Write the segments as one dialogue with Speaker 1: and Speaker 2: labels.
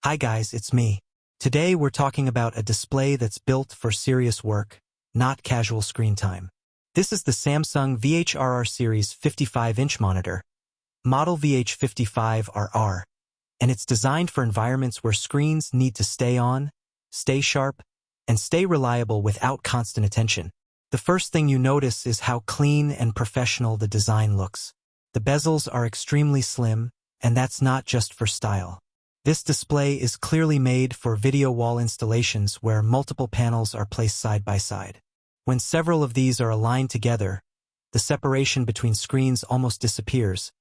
Speaker 1: Hi guys, it's me. Today we're talking about a display that's built for serious work, not casual screen time. This is the Samsung VHR-R Series 55-inch monitor, model VH55R-R, and it's designed for environments where screens need to stay on, stay sharp, and stay reliable without constant attention. The first thing you notice is how clean and professional the design looks. The bezels are extremely slim, and that's not just for style. This display is clearly made for video wall installations where multiple panels are placed side by side. When several of these are aligned together, the separation between screens almost disappears,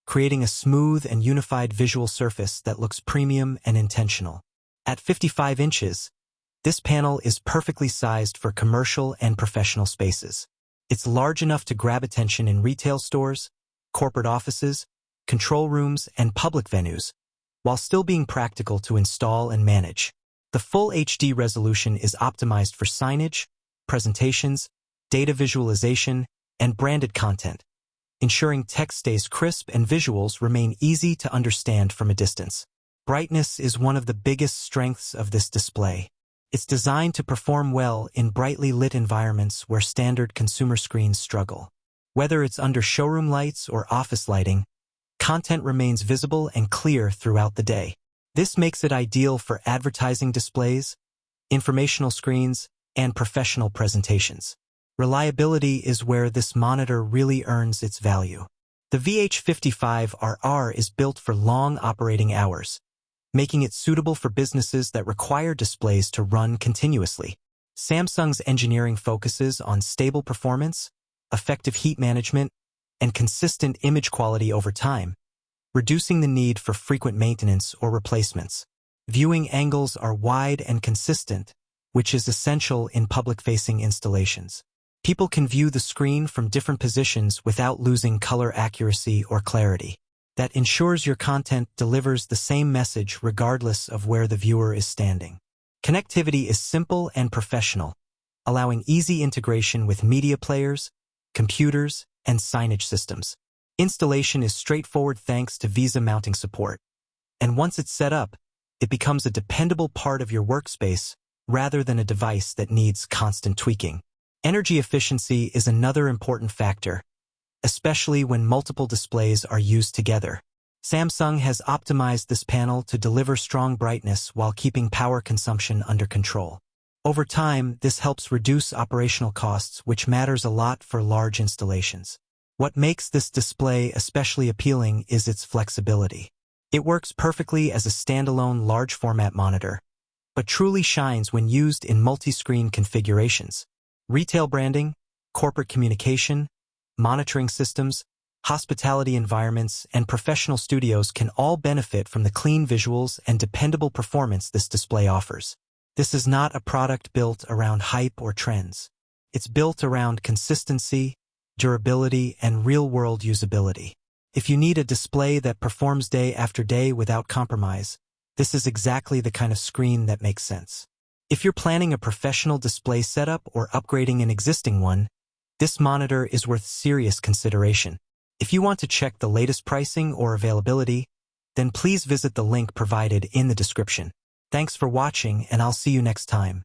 Speaker 1: creating a smooth and unified visual surface that looks premium and intentional. At 55 inches, this panel is perfectly sized for commercial and professional spaces. It's large enough to grab attention in retail stores, corporate offices, control rooms, and public venues, while still being practical to install and manage. The full HD resolution is optimized for signage, presentations, data visualization, and branded content, ensuring text stays crisp and visuals remain easy to understand from a distance. Brightness is one of the biggest strengths of this display. It's designed to perform well in brightly lit environments where standard consumer screens struggle. Whether it's under showroom lights or office lighting, content remains visible and clear throughout the day. This makes it ideal for advertising displays, informational screens, and professional presentations. Reliability is where this monitor really earns its value. The VH55R-R is built for long operating hours, making it suitable for businesses that require displays to run continuously. Samsung's engineering focuses on stable performance, effective heat management, and consistent image quality over time, reducing the need for frequent maintenance or replacements. Viewing angles are wide and consistent, which is essential in public-facing installations. People can view the screen from different positions without losing color accuracy or clarity. That ensures your content delivers the same message regardless of where the viewer is standing. Connectivity is simple and professional, allowing easy integration with media players, computers, and signage systems. Installation is straightforward thanks to Visa mounting support. And once it's set up, it becomes a dependable part of your workspace rather than a device that needs constant tweaking. Energy efficiency is another important factor, especially when multiple displays are used together. Samsung has optimized this panel to deliver strong brightness while keeping power consumption under control. Over time, this helps reduce operational costs, which matters a lot for large installations. What makes this display especially appealing is its flexibility. It works perfectly as a standalone large-format monitor, but truly shines when used in multi-screen configurations. Retail branding, corporate communication, monitoring systems, hospitality environments, and professional studios can all benefit from the clean visuals and dependable performance this display offers. This is not a product built around hype or trends. It's built around consistency, durability, and real-world usability. If you need a display that performs day after day without compromise, this is exactly the kind of screen that makes sense. If you're planning a professional display setup or upgrading an existing one, this monitor is worth serious consideration. If you want to check the latest pricing or availability, then please visit the link provided in the description. Thanks for watching, and I'll see you next time.